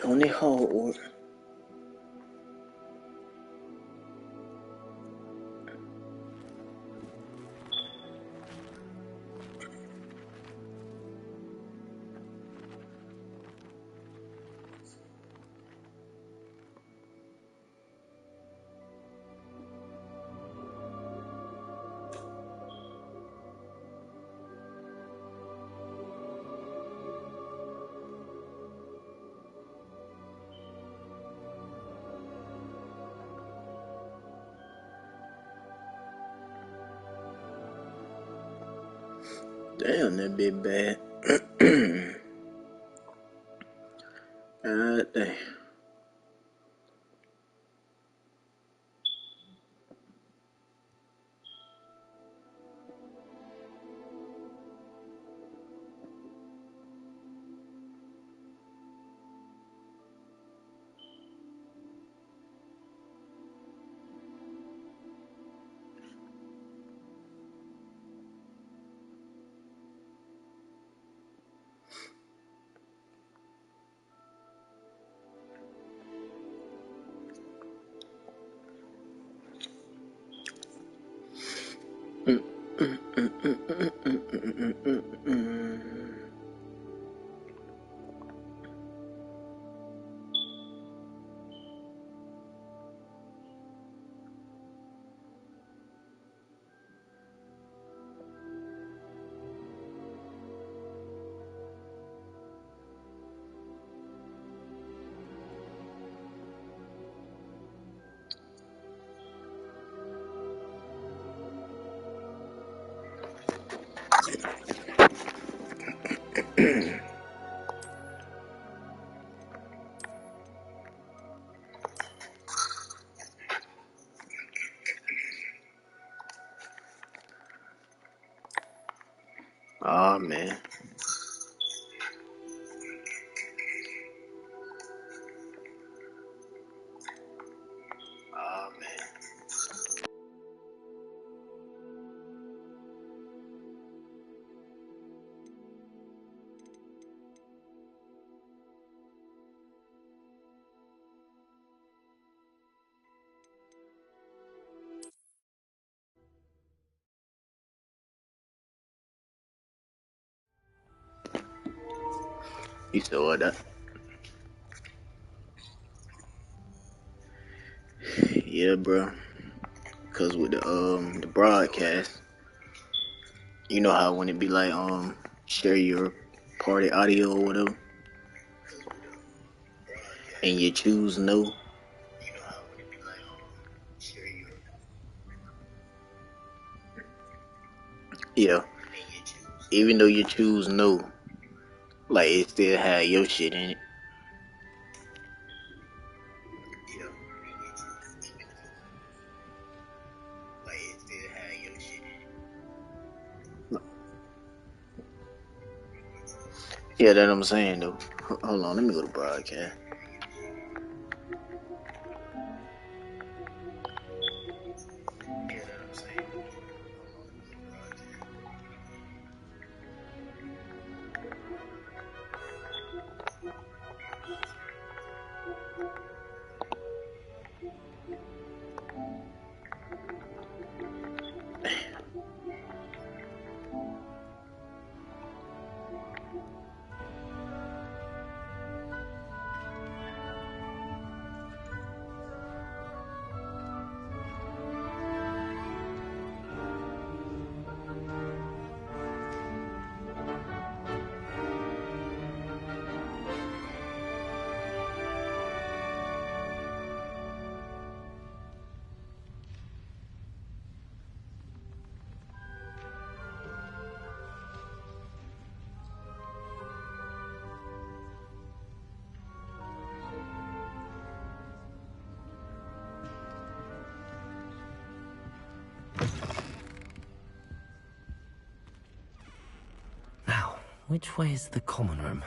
back on that Hogwart. Damn, that bit bad. God damn. Oh man. Oh man. You saw that? Yeah, bro. Cause with the broadcast, you know how when it be like share your party audio or whatever, and you choose no. Yeah. Even though you choose no, like it still had your shit in it. Yeah, that I'm saying though. Hold on, let me go to broadcast. Now, which way is the common room?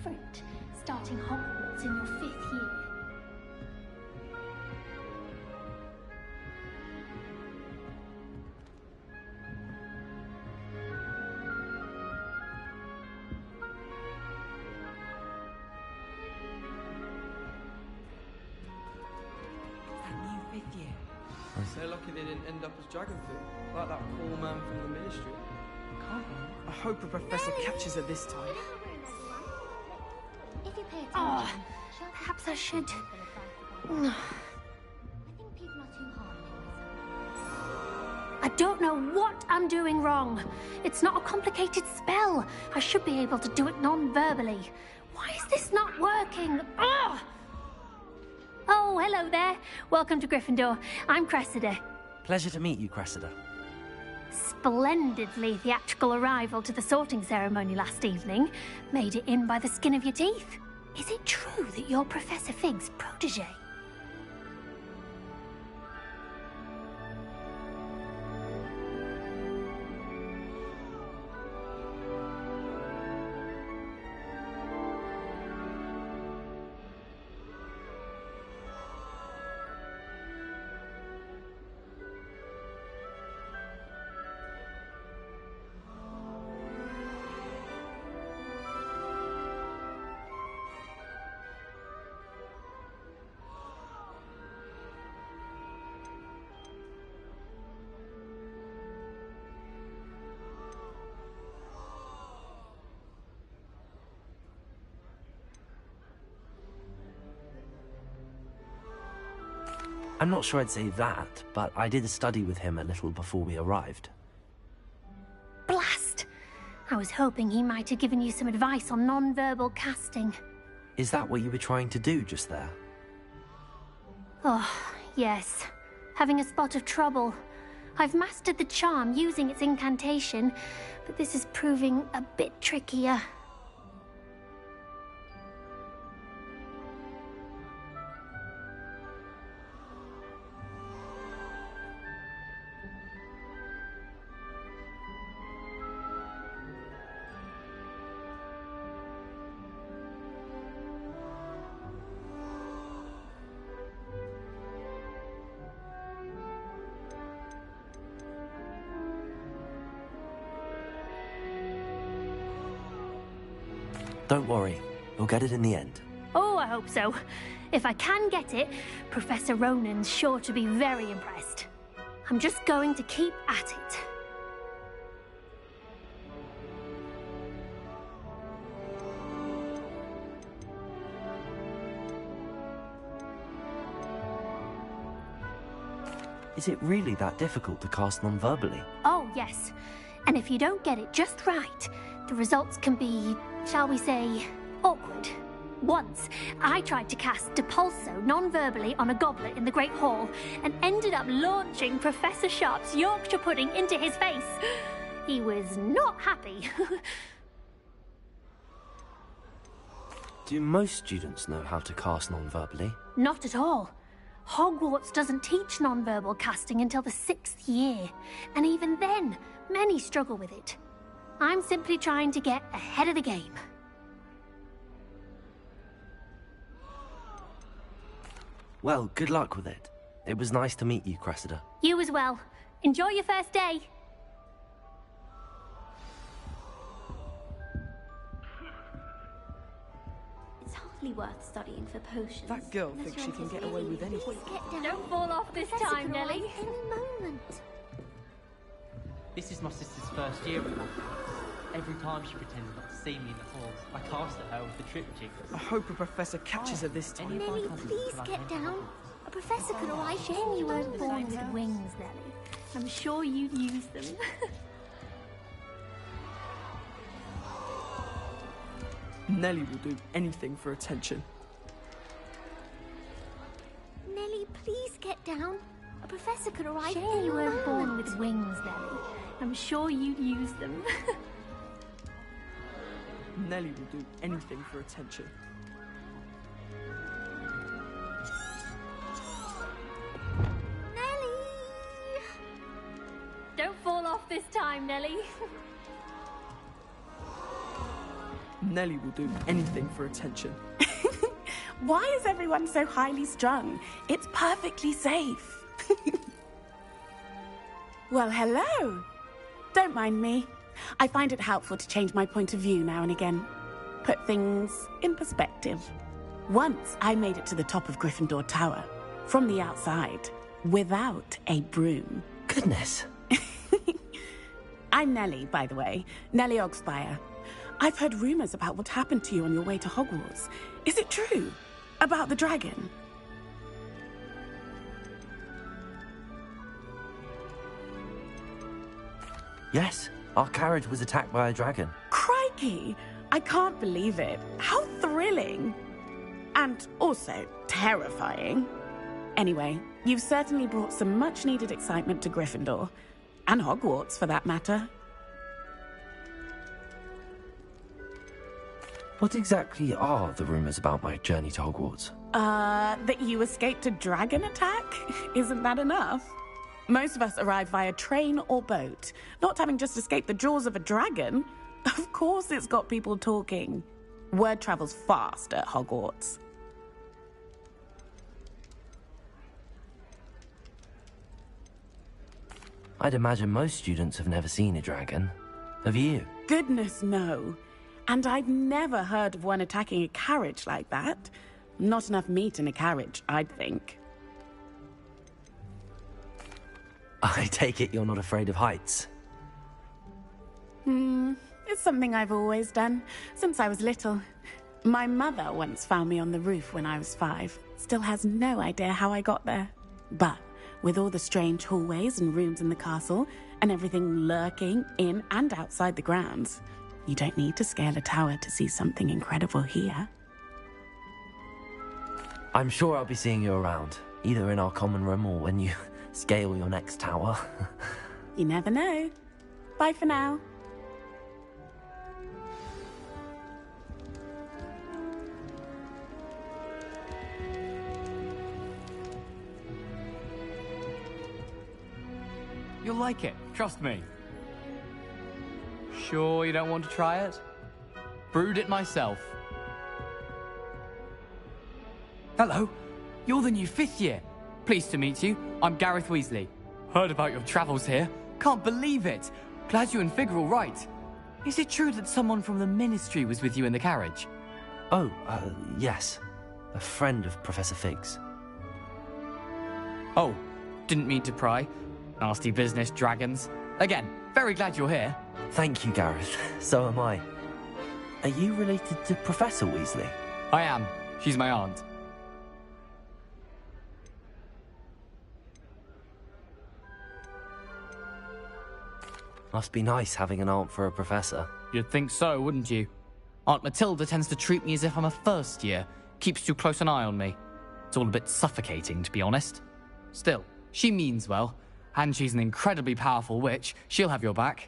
different, starting Hogwarts in your 5th year. They're lucky they didn't end up as dragon food, like that poor man from the ministry. I hope a professor catches her this time. If you pay attention, Oh, perhaps I should. I think people are too hard on I don't know what I'm doing wrong. It's not a complicated spell. I should be able to do it non-verbally. Why is this not working? Ugh! Oh, hello there. Welcome to Gryffindor. I'm Cressida. Pleasure to meet you, Cressida. Splendidly theatrical arrival to the sorting ceremony last evening. Made it in by the skin of your teeth. Is it true that you're Professor Fig's protege? I'm not sure I'd say that, but I did study with him a little before we arrived. Blast! I was hoping he might have given you some advice on non-verbal casting. Is that what you were trying to do just there? Oh, yes. Having a spot of trouble. I've mastered the charm using its incantation, but this is proving a bit trickier. Don't worry, we'll get it in the end. Oh, I hope so. If I can get it, Professor Ronan's sure to be very impressed. I'm just going to keep at it. Is it really that difficult to cast non-verbally? Oh, yes. And if you don't get it just right, the results can be, shall we say, awkward. Once, I tried to cast Depulso non-verbally on a goblet in the Great Hall and ended up launching Professor Sharp's Yorkshire pudding into his face. He was not happy. Do most students know how to cast non-verbally? Not at all. Hogwarts doesn't teach non-verbal casting until the 6th year, and even then, many struggle with it. I'm simply trying to get ahead of the game. Well, good luck with it. It was nice to meet you, Cressida. You as well. Enjoy your first day. It's hardly worth studying for potions. That girl thinks she can get away with anything. Get down. Don't fall off this Professor time, could arrive Nellie. Any moment. This is my sister's first year at Hogwarts. Every time she pretended not to see me in the halls, I cast at her with the triptych. I hope a professor catches her this time. Any of my Nellie, cousins please till I get came to down. Hogwarts. A professor could arrive Shame any you weren't born moment. with wings, Nellie. I'm sure you'd use them. Nellie will do anything for attention. Nellie, please get down. A professor could arrive Shame any you weren't born moment. with wings, Nellie. I'm sure you'd use them. Nellie will do anything for attention. Nellie! Don't fall off this time, Nellie. Nellie will do anything for attention. Why is everyone so highly strung? It's perfectly safe. Well, hello. Don't mind me. I find it helpful to change my point of view now and again. Put things in perspective. Once I made it to the top of Gryffindor Tower, from the outside, without a broom. Goodness. I'm Nellie, by the way. Nellie Ogspire. I've heard rumors about what happened to you on your way to Hogwarts. Is it true? About the dragon? Yes, our carriage was attacked by a dragon. Crikey! I can't believe it. How thrilling! And also terrifying. Anyway, you've certainly brought some much-needed excitement to Gryffindor. And Hogwarts, for that matter. What exactly are the rumours about my journey to Hogwarts? That you escaped a dragon attack? Isn't that enough? Most of us arrive via train or boat. Not having just escaped the jaws of a dragon. Of course it's got people talking. Word travels fast at Hogwarts. I'd imagine most students have never seen a dragon. Have you? Goodness, no. And I've never heard of one attacking a carriage like that. Not enough meat in a carriage, I'd think. I take it you're not afraid of heights. It's something I've always done, since I was little. My mother once found me on the roof when I was 5. Still has no idea how I got there. But with all the strange hallways and rooms in the castle, and everything lurking in and outside the grounds, you don't need to scale a tower to see something incredible here. I'm sure I'll be seeing you around, either in our common room or when you scale your next tower. You never know. Bye for now. You'll like it, trust me. Sure you don't want to try it? Brewed it myself. Hello, you're the new 5th year. Pleased to meet you. I'm Gareth Weasley. Heard about your travels here. Can't believe it. Glad you and Fig are all right. Is it true that someone from the Ministry was with you in the carriage? Oh, yes. A friend of Professor Fig's. Oh, didn't mean to pry. Nasty business, dragons. Again, very glad you're here. Thank you, Gareth. So am I. Are you related to Professor Weasley? I am. She's my aunt. Must be nice having an aunt for a professor. You'd think so, wouldn't you? Aunt Matilda tends to treat me as if I'm a first year. Keeps too close an eye on me. It's all a bit suffocating, to be honest. Still, she means well. And she's an incredibly powerful witch. She'll have your back.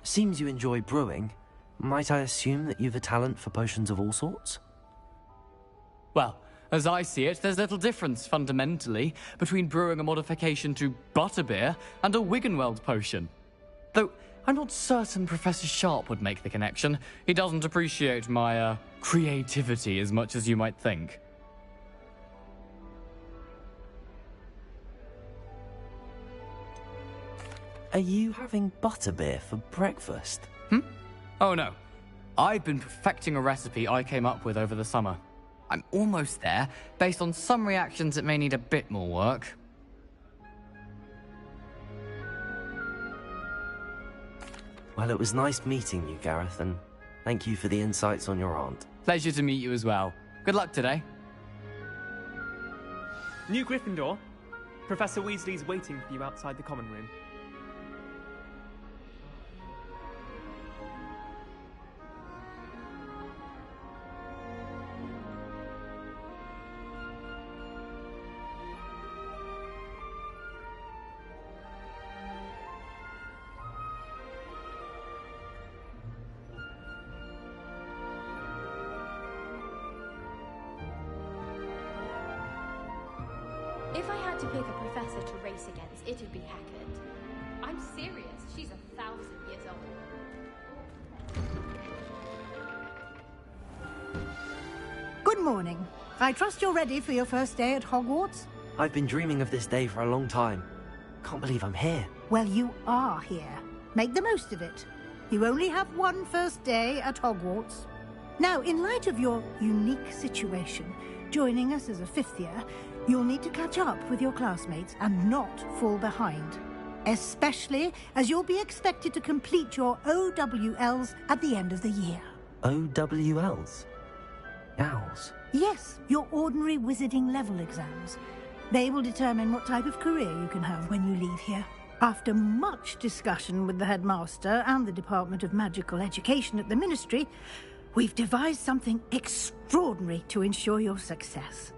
Seems you enjoy brewing. Might I assume that you've a talent for potions of all sorts? Well, as I see it, there's little difference, fundamentally, between brewing a modification to butterbeer and a Wiggenweld potion. Though, I'm not certain Professor Sharp would make the connection. He doesn't appreciate my, creativity as much as you might think. Are you having butterbeer for breakfast? Oh no. I've been perfecting a recipe I came up with over the summer. I'm almost there. Based on some reactions, it may need a bit more work. Well, it was nice meeting you, Gareth, and thank you for the insights on your aunt. Pleasure to meet you as well. Good luck today. New Gryffindor. Professor Weasley's waiting for you outside the common room. If I had to pick a professor to race against, it'd be Hackett. I'm serious. She's 1,000 years old. Good morning. I trust you're ready for your first day at Hogwarts? I've been dreaming of this day for a long time. Can't believe I'm here. Well, you are here. Make the most of it. You only have one first day at Hogwarts. Now, in light of your unique situation, joining us as a fifth year, you'll need to catch up with your classmates and not fall behind. Especially as you'll be expected to complete your OWLs at the end of the year. OWLs? Owls? Yes, your ordinary wizarding level exams. They will determine what type of career you can have when you leave here. After much discussion with the headmaster and the Department of Magical Education at the Ministry, we've devised something extraordinary to ensure your success.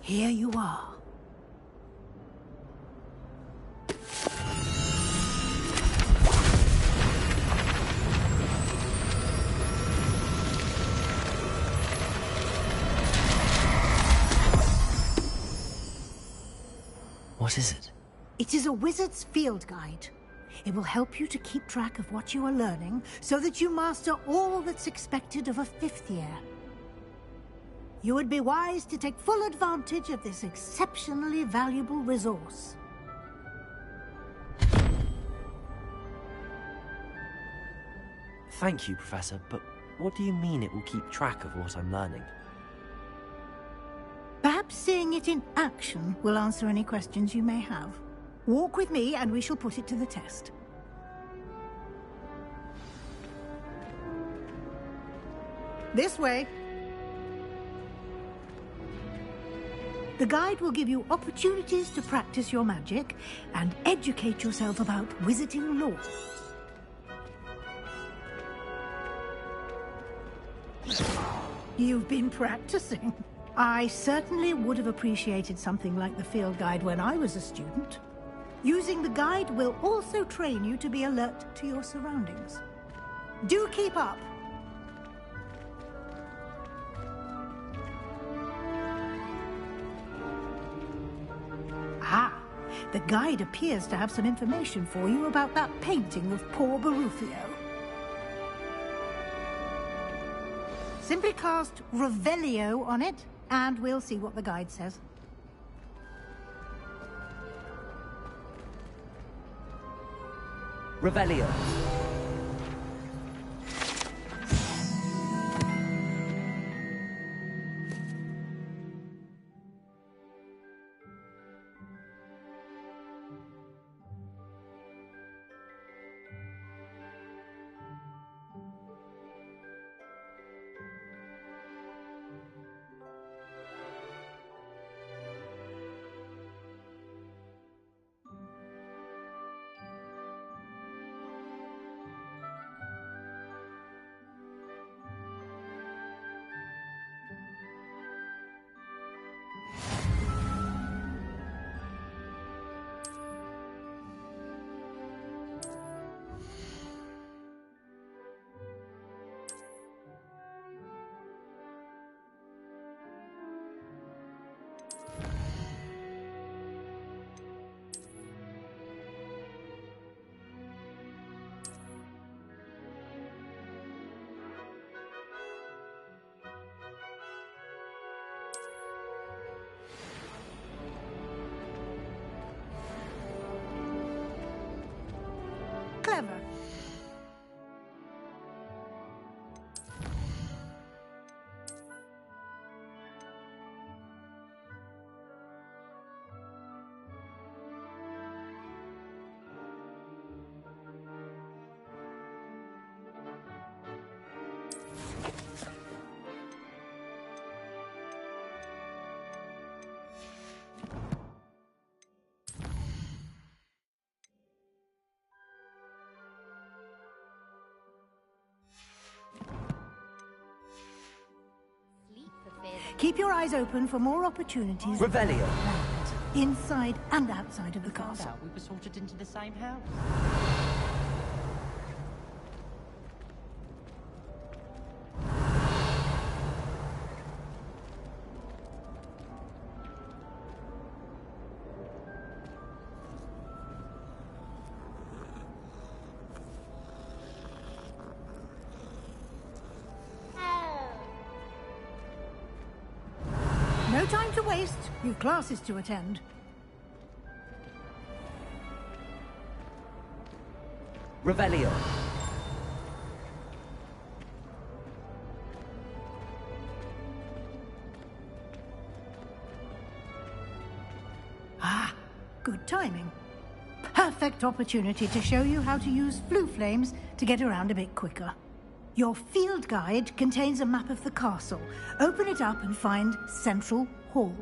Here you are. What is it? It is a wizard's field guide. It will help you to keep track of what you are learning so that you master all that's expected of a fifth year. You would be wise to take full advantage of this exceptionally valuable resource. Thank you, Professor, but what do you mean it will keep track of what I'm learning? Perhaps seeing it in action will answer any questions you may have. Walk with me and we shall put it to the test. This way. The guide will give you opportunities to practice your magic and educate yourself about wizarding lore. You've been practicing. I certainly would have appreciated something like the field guide when I was a student. Using the guide will also train you to be alert to your surroundings. Do keep up. Ah, the guide appears to have some information for you about that painting of poor Baruffio. Simply cast Revelio on it, and we'll see what the guide says. Revelio. Clever. Keep your eyes open for more opportunities. Revelio. Inside and outside of the Found castle. out we were sorted into the same house. haste. You've classes to attend. Revelio. Ah, good timing. Perfect opportunity to show you how to use flue flames to get around a bit quicker. Your field guide contains a map of the castle. Open it up and find Central Hall.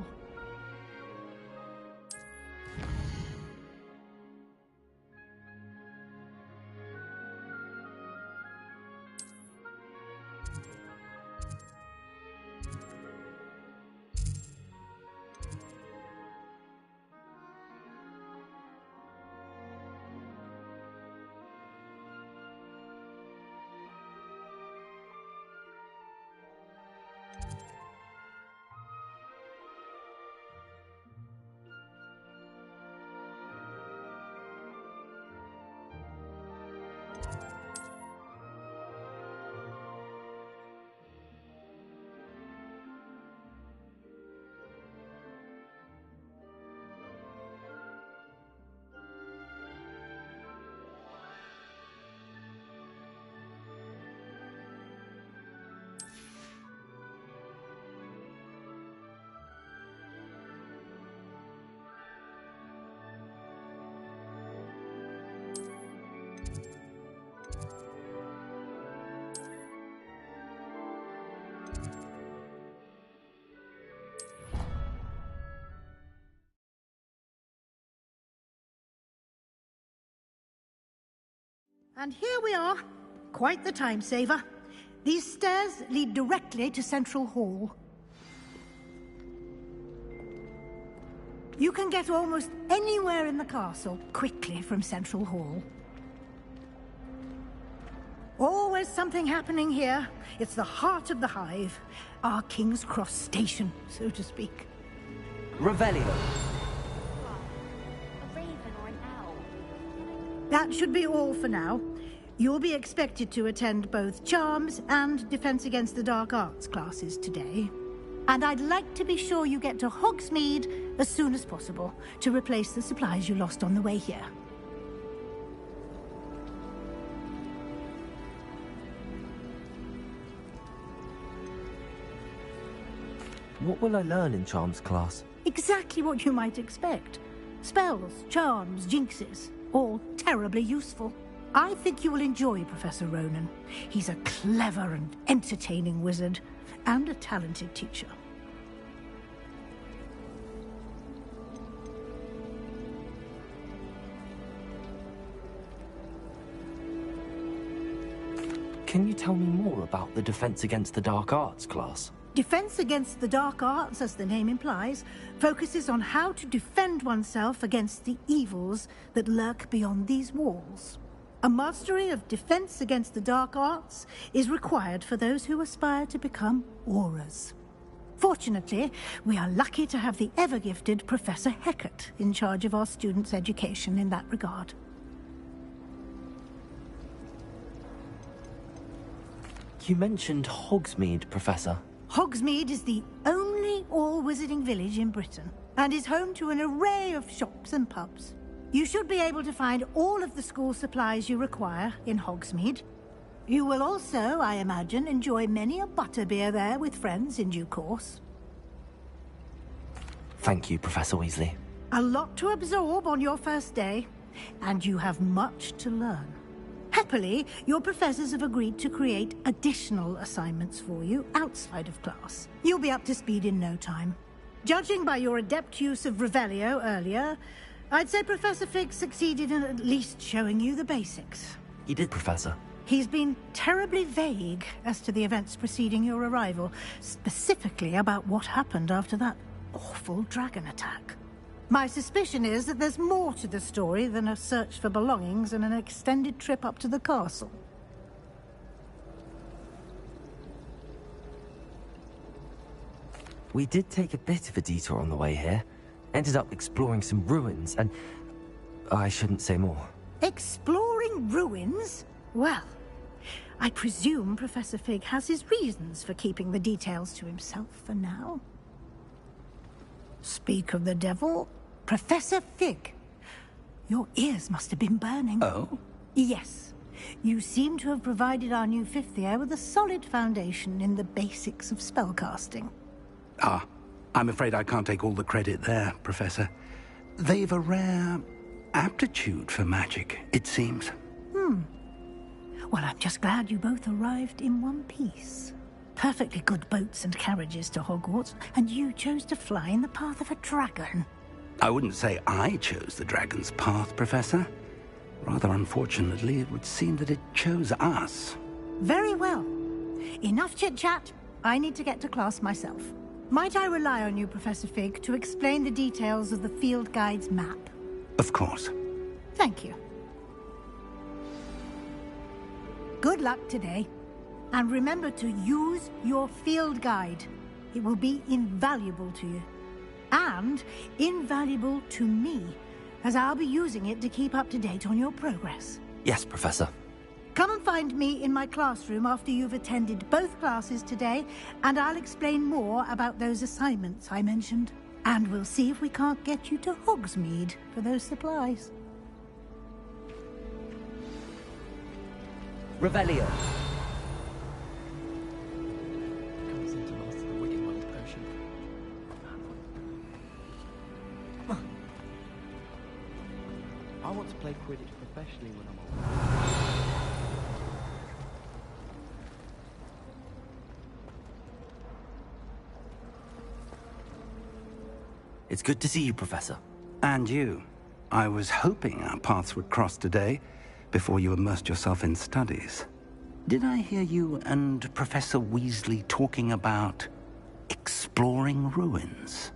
And here we are. Quite the time saver. These stairs lead directly to Central Hall. You can get almost anywhere in the castle quickly from Central Hall. Always something happening here. It's the heart of the hive. Our King's Cross station, so to speak. Revelio. A raven or an owl? That should be all for now. You'll be expected to attend both Charms and Defense Against the Dark Arts classes today. And I'd like to be sure you get to Hogsmeade as soon as possible to replace the supplies you lost on the way here. What will I learn in Charms class? Exactly what you might expect. Spells, charms, jinxes, all terribly useful. I think you will enjoy Professor Ronan. He's a clever and entertaining wizard, and a talented teacher. Can you tell me more about the Defense Against the Dark Arts class? Defense Against the Dark Arts, as the name implies, focuses on how to defend oneself against the evils that lurk beyond these walls. A mastery of Defense Against the Dark Arts is required for those who aspire to become Aurors. Fortunately, we are lucky to have the ever-gifted Professor Hecat in charge of our students' education in that regard. You mentioned Hogsmeade, Professor. Hogsmeade is the only all-wizarding village in Britain, and is home to an array of shops and pubs. You should be able to find all of the school supplies you require in Hogsmeade. You will also, I imagine, enjoy many a butterbeer there with friends in due course. Thank you, Professor Weasley. A lot to absorb on your first day, and you have much to learn. Happily, your professors have agreed to create additional assignments for you outside of class. You'll be up to speed in no time. Judging by your adept use of Revelio earlier, I'd say Professor Fig succeeded in at least showing you the basics. He did, Professor. He's been terribly vague as to the events preceding your arrival, specifically about what happened after that awful dragon attack. My suspicion is that there's more to the story than a search for belongings and an extended trip up to the castle. We did take a bit of a detour on the way here. Ended up exploring some ruins, and I shouldn't say more. Exploring ruins? Well, I presume Professor Fig has his reasons for keeping the details to himself for now. Speak of the devil. Professor Fig. Your ears must have been burning. Oh? Yes. You seem to have provided our new fifth year with a solid foundation in the basics of spellcasting. Ah, I'm afraid I can't take all the credit there, Professor. They've a rare aptitude for magic, it seems. Well, I'm just glad you both arrived in one piece. Perfectly good boats and carriages to Hogwarts, and you chose to fly in the path of a dragon. I wouldn't say I chose the dragon's path, Professor. Rather unfortunately, it would seem that it chose us. Very well. Enough chit-chat. I need to get to class myself. Might I rely on you, Professor Fig, to explain the details of the field guide's map? Of course. Thank you. Good luck today. And remember to use your field guide. It will be invaluable to you. And invaluable to me, as I'll be using it to keep up to date on your progress. Yes, Professor. Come and find me in my classroom after you've attended both classes today, and I'll explain more about those assignments I mentioned. And we'll see if we can't get you to Hogsmeade for those supplies. Revelio. Comes in to master the Wiggenweld potion. I want to play Quidditch professionally when I'm older. It's good to see you, Professor. And you. I was hoping our paths would cross today, before you immersed yourself in studies. Did I hear you and Professor Weasley talking about exploring ruins?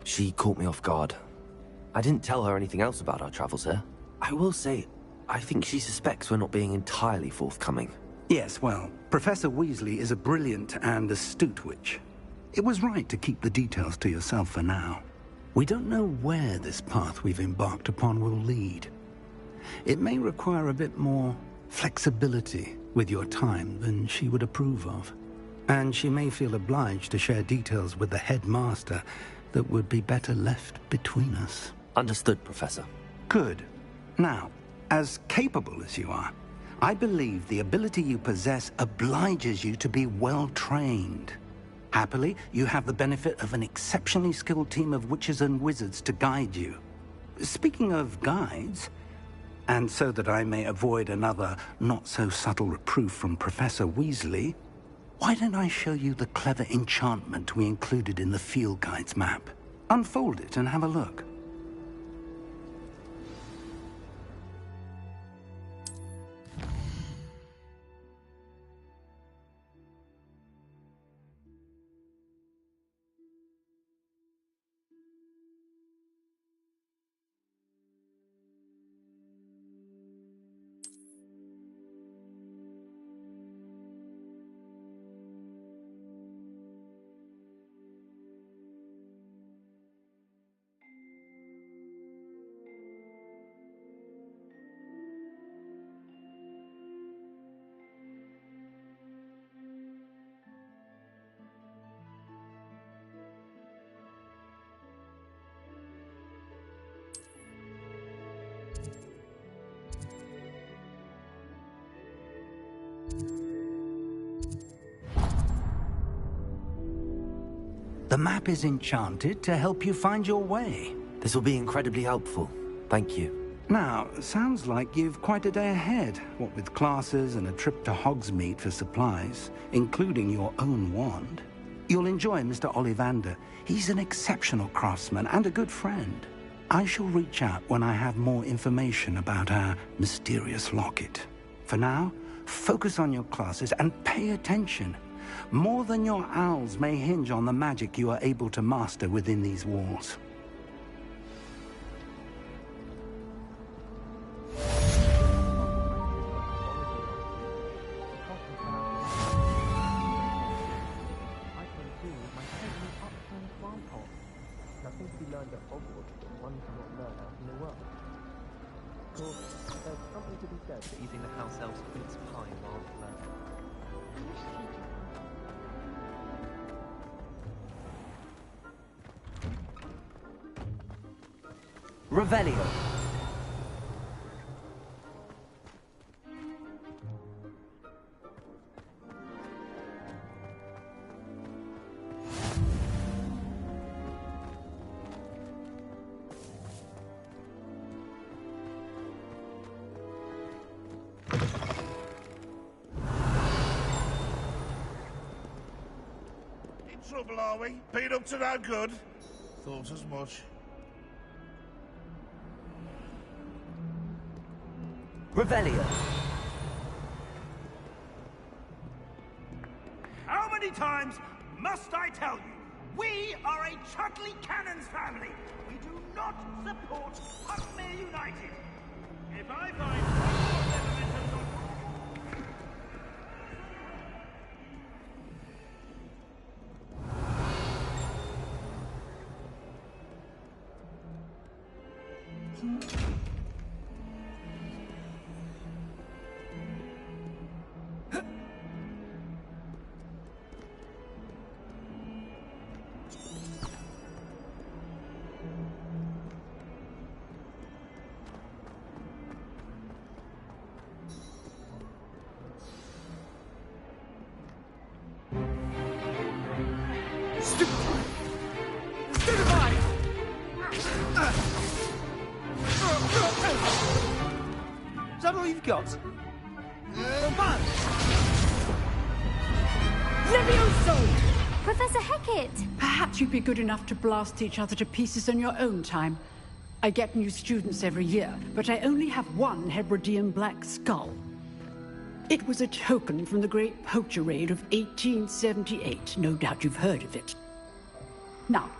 She caught me off guard. I didn't tell her anything else about our travels here. I will say, I think she suspects we're not being entirely forthcoming. Yes, well, Professor Weasley is a brilliant and astute witch. It was right to keep the details to yourself for now. We don't know where this path we've embarked upon will lead. It may require a bit more flexibility with your time than she would approve of. And she may feel obliged to share details with the headmaster that would be better left between us. Understood, Professor. Good. Now, as capable as you are, I believe the ability you possess obliges you to be well-trained. Happily, you have the benefit of an exceptionally skilled team of witches and wizards to guide you. Speaking of guides, and so that I may avoid another not-so-subtle reproof from Professor Weasley, why don't I show you the clever enchantment we included in the field guide's map? Unfold it and have a look. The map is enchanted to help you find your way. This will be incredibly helpful. Thank you. Now, sounds like you've quite a day ahead, what with classes and a trip to Hogsmeade for supplies, including your own wand. You'll enjoy Mr. Ollivander. He's an exceptional craftsman and a good friend. I shall reach out when I have more information about our mysterious locket. For now, focus on your classes and pay attention. More than your owls may hinge on the magic you are able to master within these walls. Nothing to be learned at Hogwarts that one cannot learn out in the world. Of course, there's something to be said for Eating the house elf's mince pie while learning. Revelio. Trouble, are we? Been up to no good? Thought as much. Revelio. How many times must I tell you? We are a Chudley Cannons family. We do not support Huckmere United. If I find Is that all you've got? Levioso! Professor Hecat! Perhaps you'd be good enough to blast each other to pieces on your own time. I get new students every year, but I only have one Hebridean black skull. It was a token from the Great Poacher Raid of 1878. No doubt you've heard of it. Now,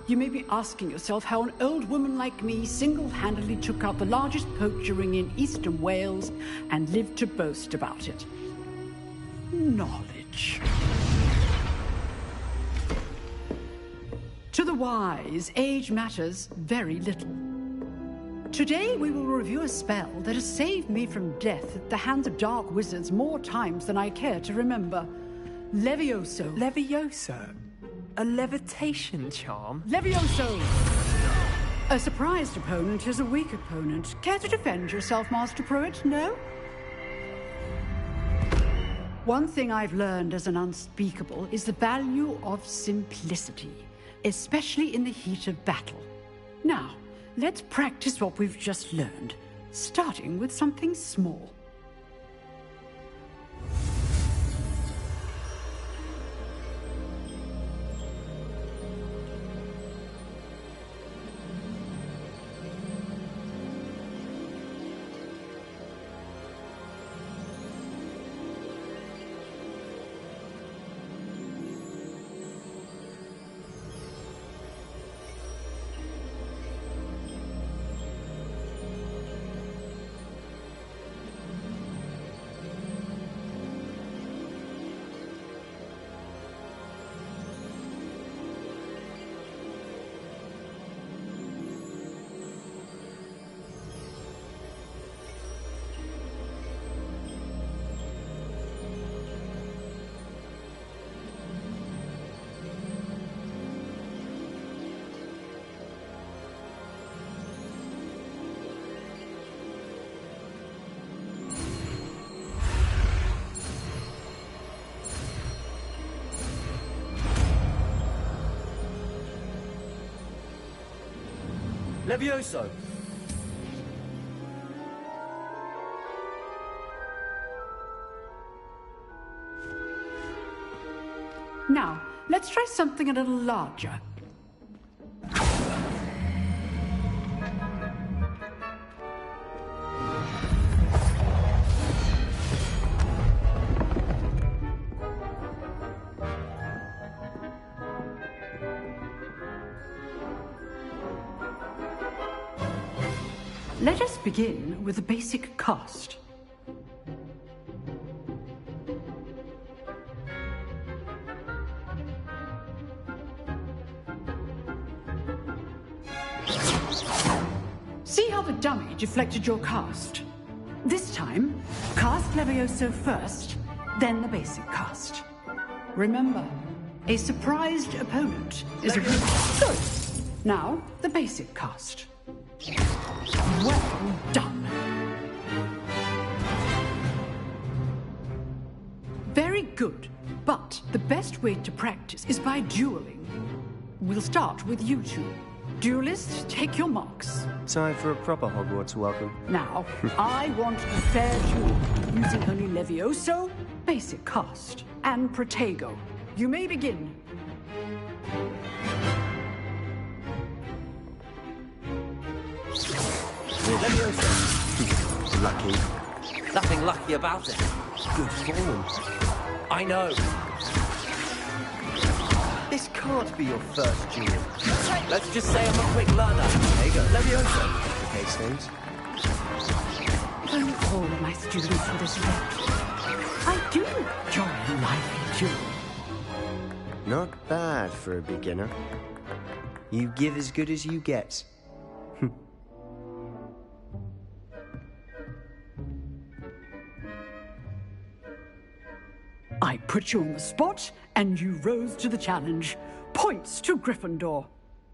you may be asking yourself how an old woman like me single-handedly took out the largest poacher ring in eastern Wales and lived to boast about it. Knowledge. To the wise, age matters very little. Today we will review a spell that has saved me from death at the hands of dark wizards more times than I care to remember. Levioso. Levioso? A levitation charm? Levioso! A surprised opponent is a weak opponent. Care to defend yourself, Master Pruitt? No? One thing I've learned as an unspeakable is the value of simplicity, especially in the heat of battle. Now, let's practice what we've just learned, starting with something small. Levioso! Now, let's try something a little larger. Let us begin with the basic cast. See how the dummy deflected your cast? This time, cast Levioso first, then the basic cast. Remember, a surprised opponent is a... Good! Now, the basic cast. Well done. Very good. But the best way to practice is by dueling. We'll start with you two. Duelists, take your marks. Time for a proper Hogwarts welcome. Now, I want a fair duel, using only Levioso, basic cast, and Protego. You may begin. Levioso. Lucky. Nothing lucky about it. Good form. I know. This can't be your first duel. Let's just say I'm a quick learner. There you go. Levioso. Complicates things. Don't all my students for this event. I do enjoy a lively duel. Not bad for a beginner. You give as good as you get. I put you on the spot, and you rose to the challenge. Points to Gryffindor.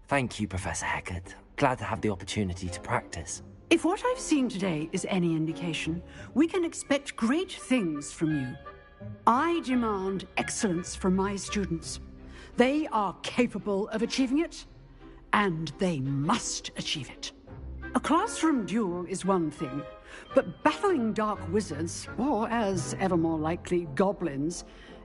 Thank you, Professor Hecat. Glad to have the opportunity to practice. If what I've seen today is any indication, we can expect great things from you. I demand excellence from my students. They are capable of achieving it, and they must achieve it. A classroom duel is one thing, but battling dark wizards, or as ever more likely, goblins,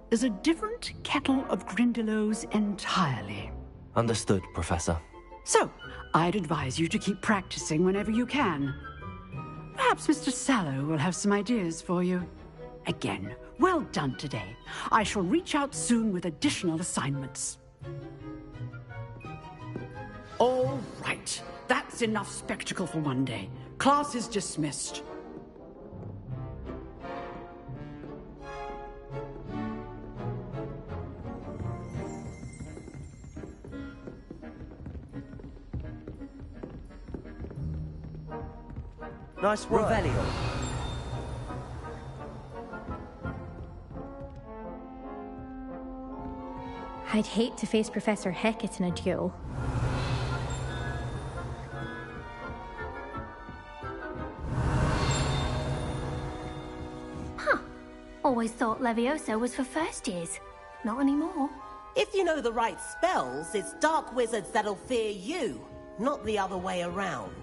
is a different kettle of Grindylows entirely. Understood, Professor. So, I'd advise you to keep practicing whenever you can. Perhaps Mr. Sallow will have some ideas for you. Again, well done today. I shall reach out soon with additional assignments. All right. That's enough spectacle for one day. Class is dismissed. Nice work. Revelio. I'd hate to face Professor Hecat in a duel. Always thought Levioso was for first years. Not anymore. If you know the right spells, it's dark wizards that'll fear you, not the other way around.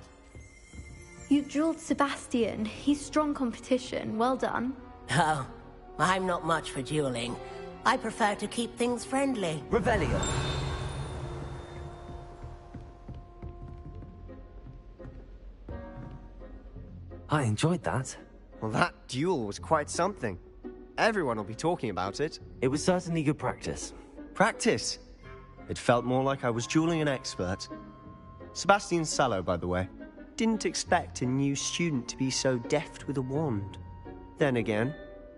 You dueled Sebastian. He's strong competition. Well done. Oh, I'm not much for dueling. I prefer to keep things friendly. Revelio. I enjoyed that. Well, that duel was quite something. Everyone will be talking about it. It was certainly good practice. Practice? It felt more like I was dueling an expert. Sebastian Sallow, by the way. Didn't expect a new student to be so deft with a wand. Then again,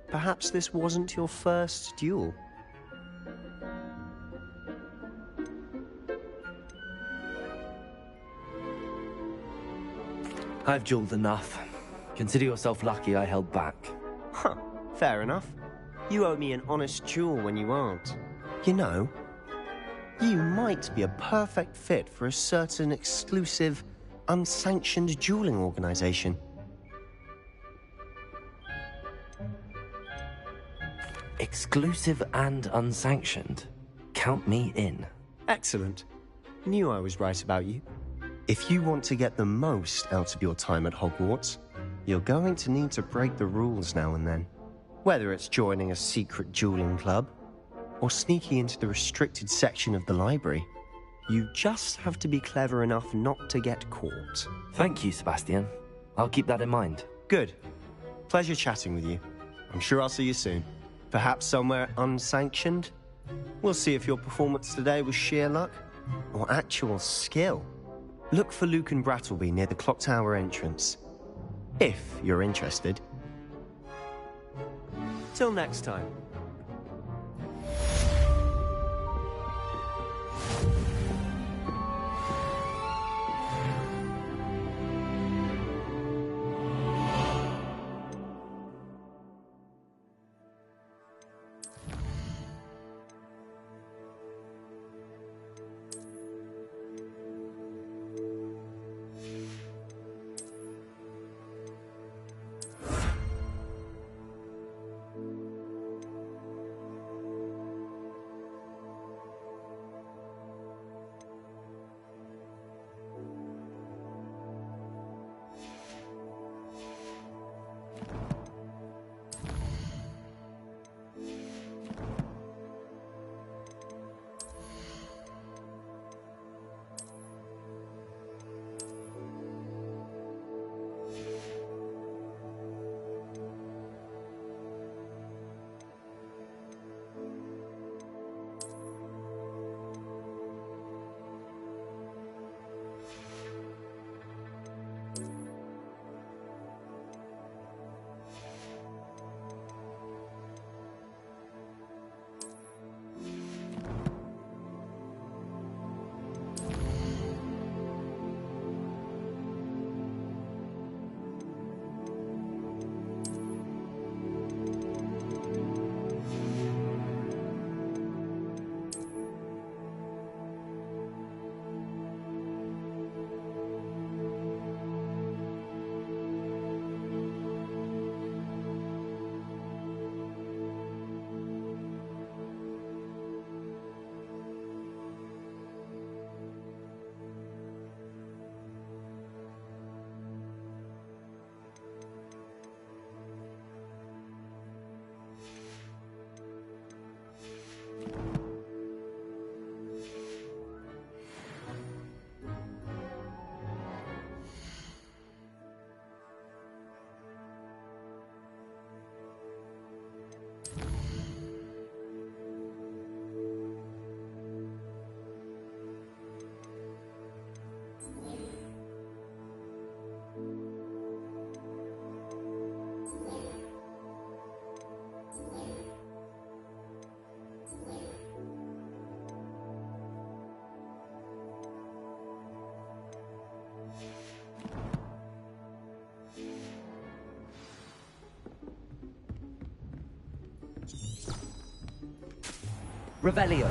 perhaps this wasn't your first duel. I've dueled enough. Consider yourself lucky I held back. Huh, fair enough. You owe me an honest duel when you aren't. You know, you might be a perfect fit for a certain exclusive, unsanctioned dueling organization. Exclusive and unsanctioned. Count me in. Excellent. Knew I was right about you. If you want to get the most out of your time at Hogwarts, you're going to need to break the rules now and then. Whether it's joining a secret dueling club, or sneaking into the restricted section of the library, you just have to be clever enough not to get caught. Thank you, Sebastian. I'll keep that in mind. Good. Pleasure chatting with you. I'm sure I'll see you soon. Perhaps somewhere unsanctioned? We'll see if your performance today was sheer luck, or actual skill. Look for Luke and Brattleby near the clock tower entrance. If you're interested. Till next time. Revelio.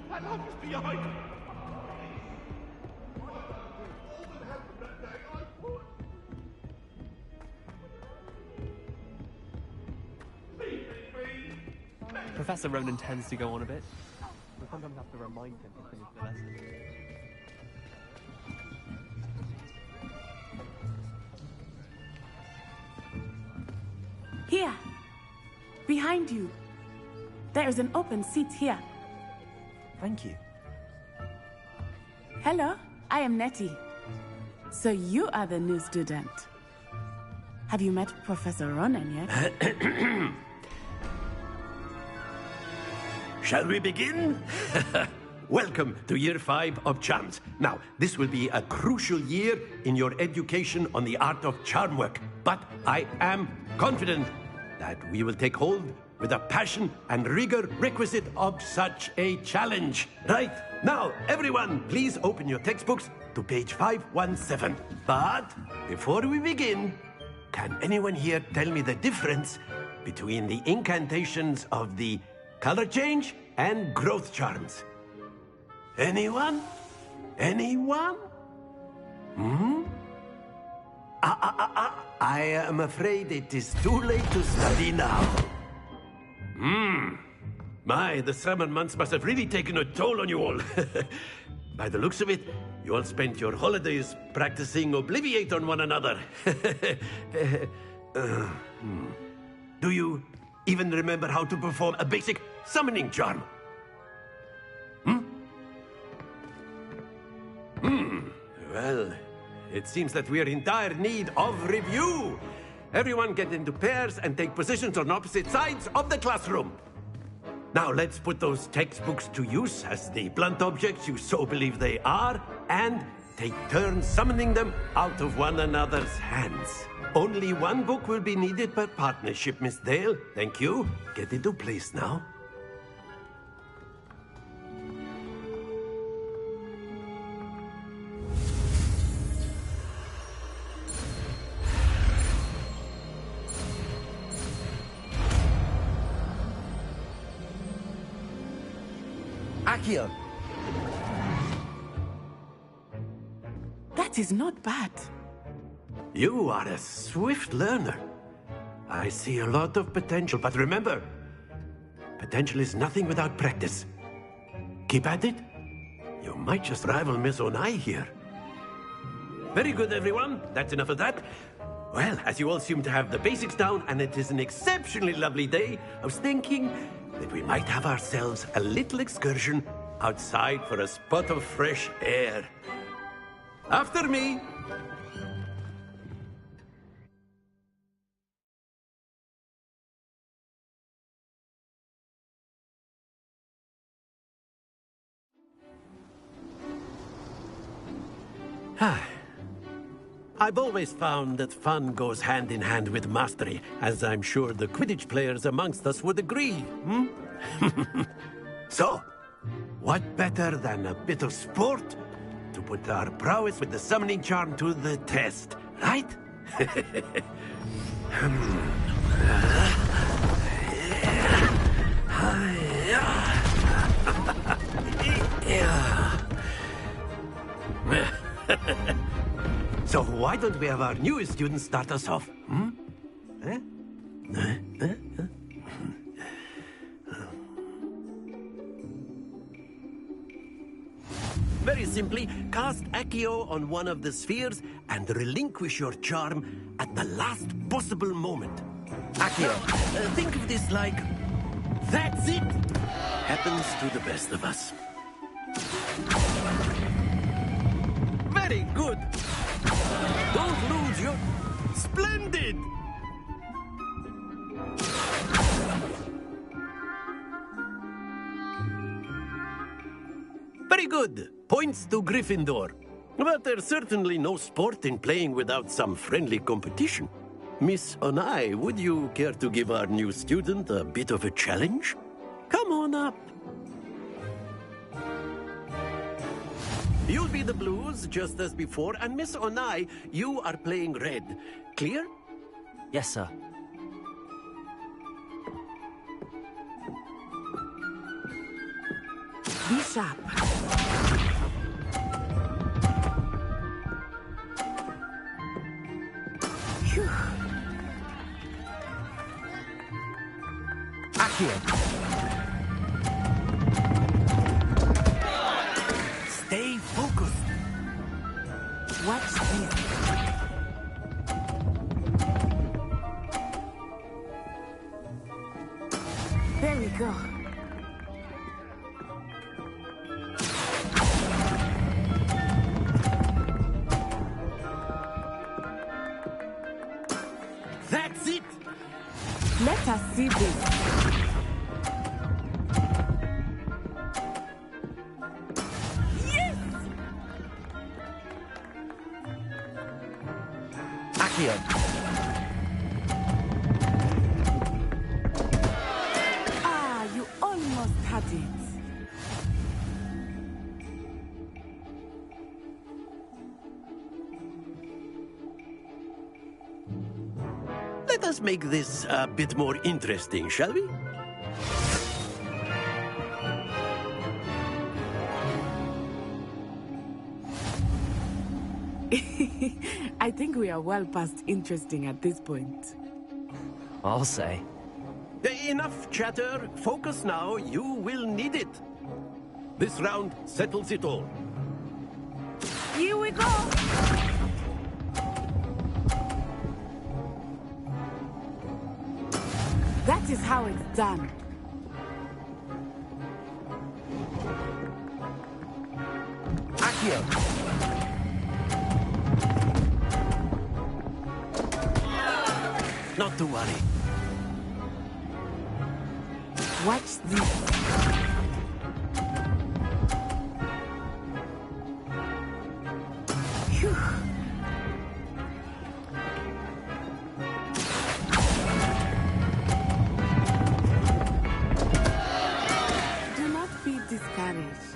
That love is behind me. Professor Ronan tends to go on a bit. We sometimes have to remind him to finish the lesson. Here. Behind you. There is an open seat here. Thank you. Hello, I am Nettie. So you are the new student. Have you met Professor Ronan yet? Shall we begin? Welcome to Year 5 of Charms. Now, this will be a crucial year in your education on the art of charm work. But I am confident that we will take hold with the passion and rigor requisite of such a challenge. Right, now, everyone, please open your textbooks to page 517. But before we begin, can anyone here tell me the difference between the incantations of the color change and growth charms? Anyone? Anyone? I am afraid it is too late to study now. My, the summer months must have really taken a toll on you all. By the looks of it, you all spent your holidays practicing Obliviate on one another. Do you even remember how to perform a basic summoning charm? Well, it seems that we are in dire need of review. Everyone get into pairs and take positions on opposite sides of the classroom. Now let's put those textbooks to use as the blunt objects you so believe they are, and take turns summoning them out of one another's hands. Only one book will be needed per partnership, Miss Dale. Thank you. Get into place now. Accio. That is not bad. You are a swift learner. I see a lot of potential, but remember, potential is nothing without practice. Keep at it. You might just rival Miss Onai here. Very good, everyone. That's enough of that. Well, as you all seem to have the basics down, and it is an exceptionally lovely day, I was thinking that we might have ourselves a little excursion outside for a spot of fresh air. After me. I've always found that fun goes hand in hand with mastery, as I'm sure the Quidditch players amongst us would agree, So, what better than a bit of sport to put our prowess with the summoning charm to the test, right? So why don't we have our newest student start us off? Very simply, cast Accio on one of the spheres and relinquish your charm at the last possible moment. Accio. Think of this like, that's it. Happens to the best of us. Very good. Don't lose your... Splendid! Very good. Points to Gryffindor. But there's certainly no sport in playing without some friendly competition. Miss Onai, would you care to give our new student a bit of a challenge? Come on up. You'll be the blues, just as before, and Miss Onai, you are playing red. Clear? Yes, sir. Be sharp. Phew. Accio. Stay focused. Watch this. There we go. That's it! Let us see this. Yes! Accio. Ah, you almost had it. Let us make this a bit more interesting, shall we? I think we are well past interesting at this point. I'll say. Enough chatter. Focus now. You will need it. This round settles it all. Here we go! That is how it's done. Accio. Not to worry. Watch this. Phew. Do not be discouraged.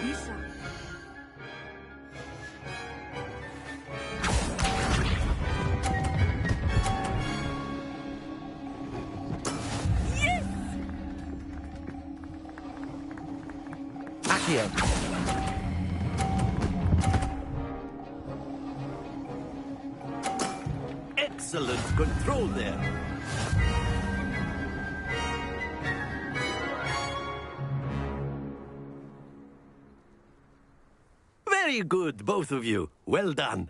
Lisa. Yes! Accio. Excellent control there. Very good, both of you. Well done.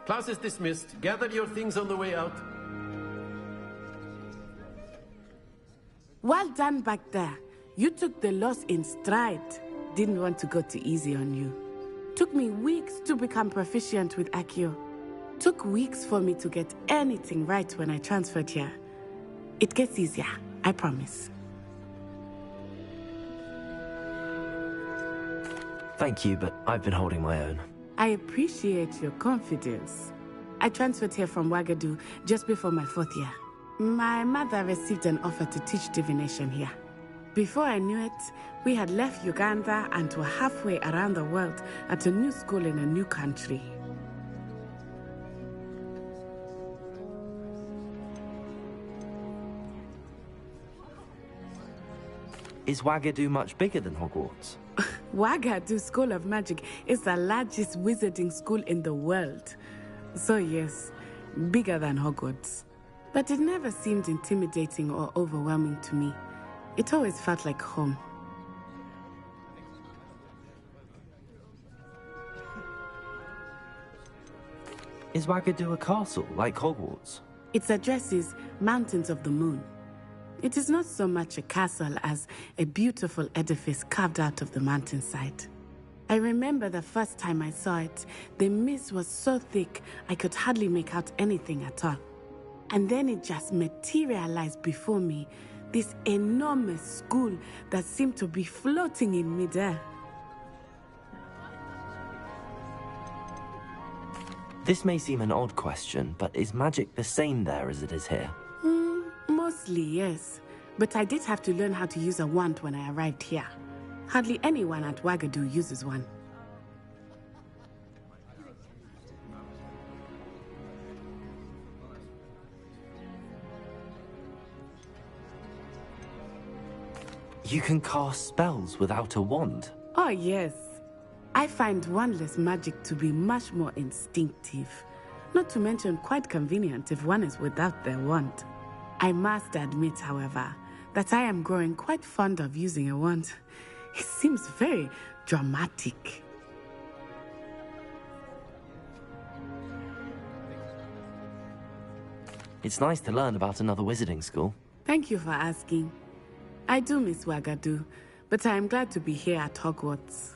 Class is dismissed. Gather your things on the way out. Well done back there. You took the loss in stride. Didn't want to go too easy on you. Took me weeks to become proficient with Accio. Took weeks for me to get anything right when I transferred here. It gets easier, I promise. Thank you, but I've been holding my own. I appreciate your confidence. I transferred here from Wagadu just before my 4th year. My mother received an offer to teach divination here. Before I knew it, we had left Uganda and were halfway around the world at a new school in a new country. Is Wagadu much bigger than Hogwarts? Wagadu School of Magic is the largest wizarding school in the world. So yes, bigger than Hogwarts. But it never seemed intimidating or overwhelming to me. It always felt like home. Is Wagadu a castle, like Hogwarts? Its address is Mountains of the Moon. It is not so much a castle as a beautiful edifice carved out of the mountainside. I remember the first time I saw it, the mist was so thick I could hardly make out anything at all. And then it just materialized before me, this enormous school that seemed to be floating in midair. This may seem an odd question, but is magic the same there as it is here? Mostly, yes. But I did have to learn how to use a wand when I arrived here. Hardly anyone at Wagadu uses one. You can cast spells without a wand? Oh, yes. I find wandless magic to be much more instinctive. Not to mention quite convenient if one is without their wand. I must admit, however, that I am growing quite fond of using a wand. It seems very dramatic. It's nice to learn about another wizarding school. Thank you for asking. I do miss Wagadu, but I am glad to be here at Hogwarts.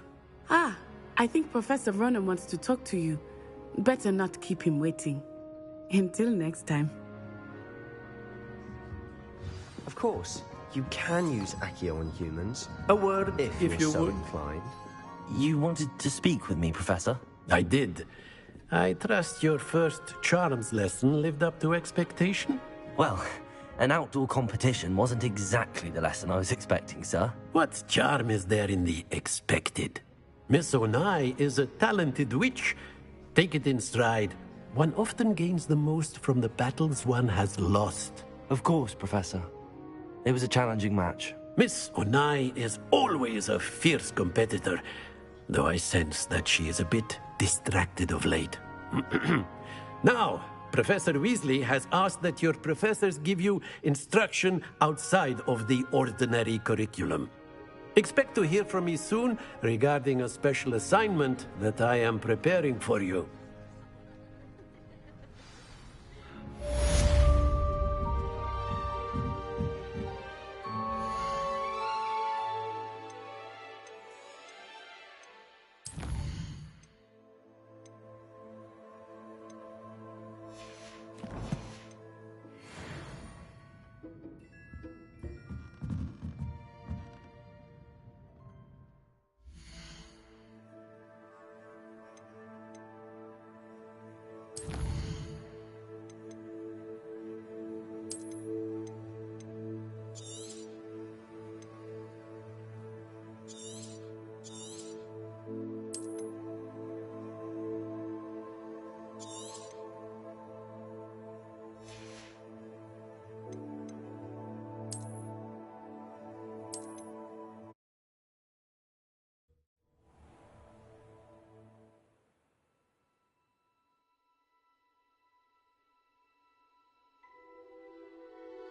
Ah, I think Professor Ronan wants to talk to you. Better not keep him waiting. Until next time. Of course, you can use Accio on humans. A word, if you you're so would. inclined. You wanted to speak with me, Professor? I did. I trust your first charms lesson lived up to expectation? Well, an outdoor competition wasn't exactly the lesson I was expecting, sir. What charm is there in the expected? Miss Onai is a talented witch. Take it in stride. One often gains the most from the battles one has lost. Of course, Professor. It was a challenging match. Miss Onai is always a fierce competitor, though I sense that she is a bit distracted of late. Now, Professor Weasley has asked that your professors give you instruction outside of the ordinary curriculum. Expect to hear from me soon regarding a special assignment that I am preparing for you.